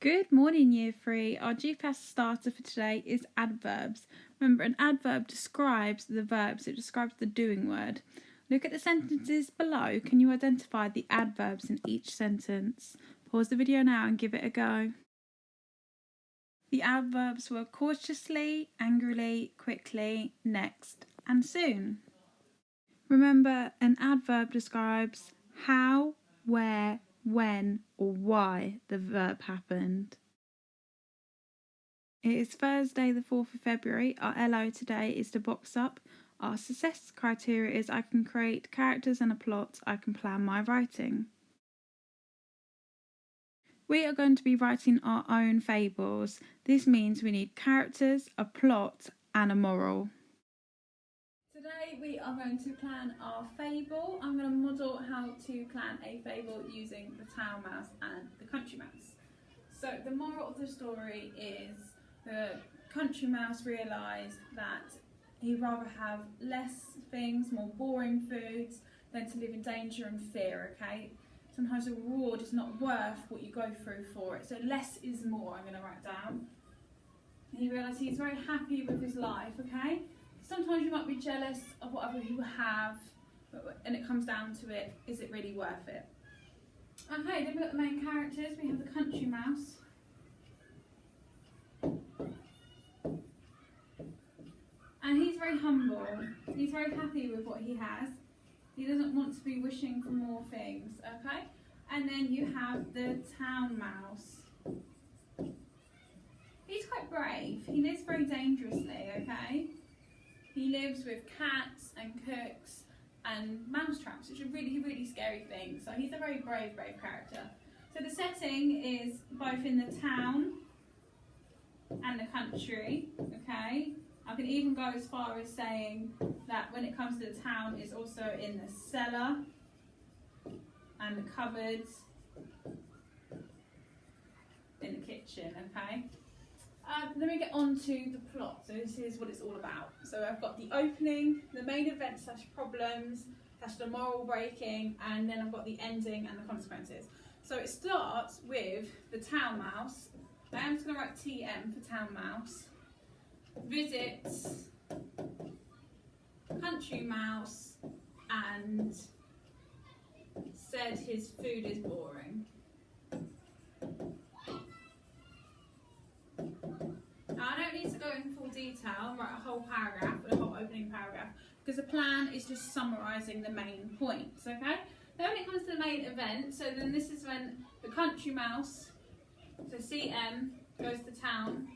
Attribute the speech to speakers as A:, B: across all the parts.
A: Good morning, Year 3. Our GPS starter for today is adverbs. Remember, an adverb describes the verbs, it describes the doing word. Look at the sentences below. Can you identify the adverbs in each sentence? Pause the video now and give it a go. The adverbs were cautiously, angrily, quickly, next, and soon. Remember, an adverb describes how, where, when, or why the verb happened. It is Thursday the 4th of February. Our LO today is to box up. Our success criteria is I can create characters and a plot. I can plan my writing. We are going to be writing our own fables. This means we need characters, a plot and a moral. Today we are going to plan our fable. I'm going to model how to plan a fable using the town mouse and the country mouse. So the moral of the story is the country mouse realised that he'd rather have less things, more boring foods, than to live in danger and fear, okay? Sometimes a reward is not worth what you go through for it, so less is more, I'm going to write down. He realised he's very happy with his life, okay? Sometimes you might be jealous of what other people have, and it comes down to it, is it really worth it? Okay, then we've got the main characters. We have the country mouse. And he's very humble. He's very happy with what he has. He doesn't want to be wishing for more things, okay? And then you have the town mouse. He's quite brave. He lives very dangerously, okay? He lives with cats and cooks and mouse traps, which are really, really scary things. So he's a very brave character. So the setting is both in the town and the country, okay? I can even go as far as saying that when it comes to the town, it's also in the cellar and the cupboards, in the kitchen, okay? Then we get on to the plot. So this is what it's all about. So I've got the opening, the main event / problems, / the moral breaking, and then I've got the ending and the consequences. So it starts with the town mouse. I am just going to write TM for town mouse. Visits country mouse and said his food is boring. Now I don't need to go in full detail and write a whole paragraph, a whole opening paragraph, because the plan is just summarising the main points, okay? Then when it comes to the main event, so then this is when the country mouse, so CM, goes to town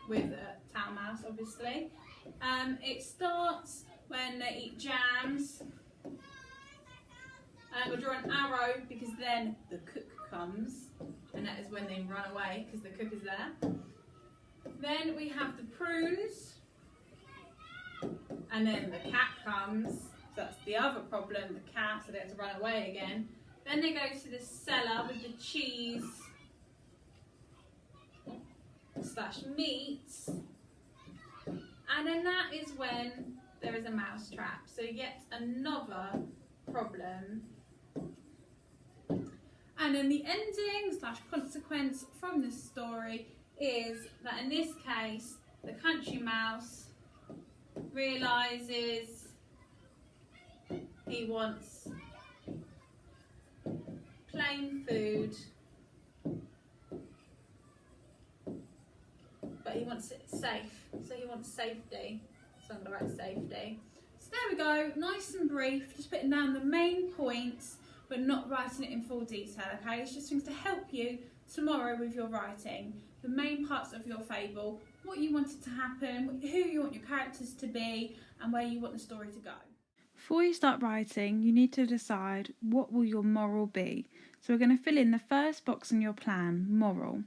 A: with a town mouse, obviously. It starts when they eat jams. We'll draw an arrow because then the cook comes, and that is when they run away because the cook is there. Then we have the prunes, and then the cat comes. So that's the other problem, the cat, so they have to run away again. Then they go to the cellar with the cheese / meats, and then that is when there is a mouse trap. So yet another problem. And then the ending / consequence from this story is that in this case, the country mouse realises he wants plain food, but he wants it safe, so he wants safety. So I'm going to write safety. So there we go, nice and brief, just putting down the main points, but not writing it in full detail, okay? It's just things to help you tomorrow with your writing. The main parts of your fable, what you want it to happen, who you want your characters to be, and where you want the story to go. Before you start writing, you need to decide what will your moral be. So we're going to fill in the first box in your plan, moral.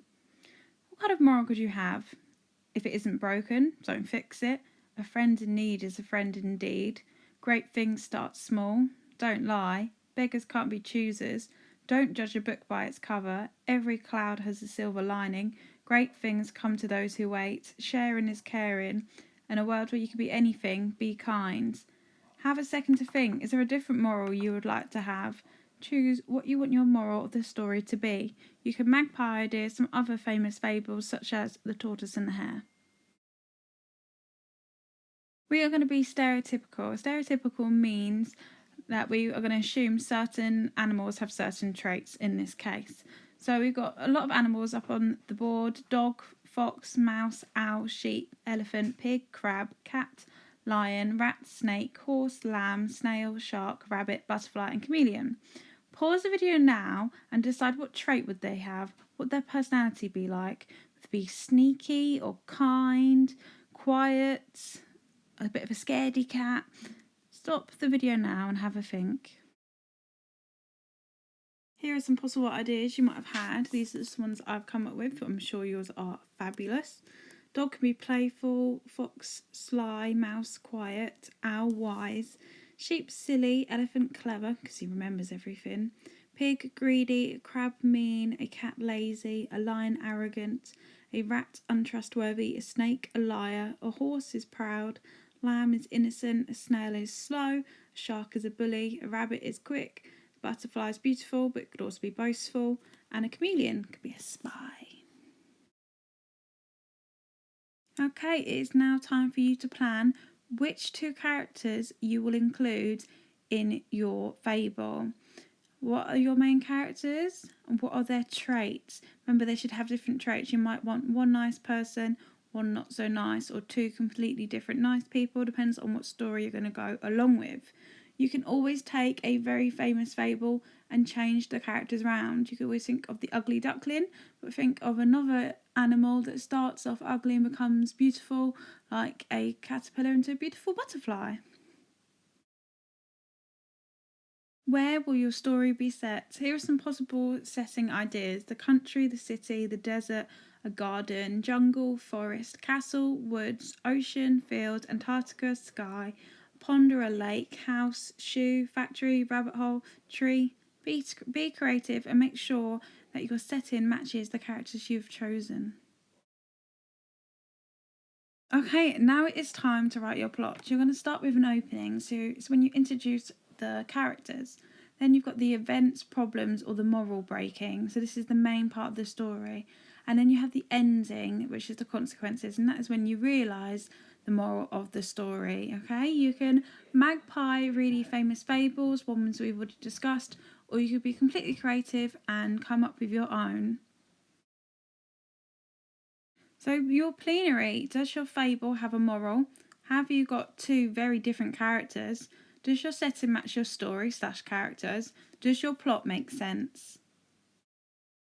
A: What kind of moral could you have? If it isn't broken, don't fix it. A friend in need is a friend indeed. Great things start small. Don't lie. Beggars can't be choosers. Don't judge a book by its cover. Every cloud has a silver lining. Great things come to those who wait. Sharing is caring. In a world where you can be anything, be kind. Have a second to think. Is there a different moral you would like to have? choose what you want your moral of the story to be. You can magpie ideas from other famous fables such as The Tortoise and the Hare. We are going to be stereotypical. Stereotypical means that we are going to assume certain animals have certain traits in this case. So we've got a lot of animals up on the board: dog, fox, mouse, owl, sheep, elephant, pig, crab, cat, lion, rat, snake, horse, lamb, snail, shark, rabbit, butterfly and chameleon. Pause the video now and decide what trait would they have, what their personality be like. Would they be sneaky or kind, quiet, a bit of a scaredy cat? Stop the video now and have a think. Here are some possible ideas you might have had. These are the ones I've come up with, but I'm sure yours are fabulous. Dog can be playful, fox sly, mouse quiet, owl wise, sheep silly, elephant clever because he remembers everything, pig greedy, crab mean, a cat lazy, a lion arrogant, a rat untrustworthy, a snake a liar, a horse is proud, lamb is innocent, a snail is slow, a shark is a bully, a rabbit is quick, a butterfly is beautiful but could also be boastful, and a chameleon could be a spy. Okay, it is now time for you to plan which 2 characters you will include in your fable. What are your main characters and what are their traits? Remember, they should have different traits. You might want one nice person, one not so nice, or 2 completely different nice people. Depends on what story you're going to go along with. You can always take a very famous fable and change the characters around. You could always think of the ugly duckling, but think of another animal that starts off ugly and becomes beautiful, like a caterpillar into a beautiful butterfly. Where will your story be set? Here are some possible setting ideas: the country, the city, the desert, a garden, jungle, forest, castle, woods, ocean, field, Antarctica, sky, pond or a lake, house, shoe, factory, rabbit hole, tree. Be creative and make sure that your setting matches the characters you've chosen. Okay, now it is time to write your plot. You're going to start with an opening, so it's when you introduce the characters. Then you've got the events, problems, or the moral breaking. So this is the main part of the story. And then you have the ending, which is the consequences, and that is when you realise the moral of the story. Okay, you can magpie really famous fables, ones we've already discussed, or you could be completely creative and come up with your own. So your plenary, does your fable have a moral? Have you got 2 very different characters? Does your setting match your story / characters? Does your plot make sense?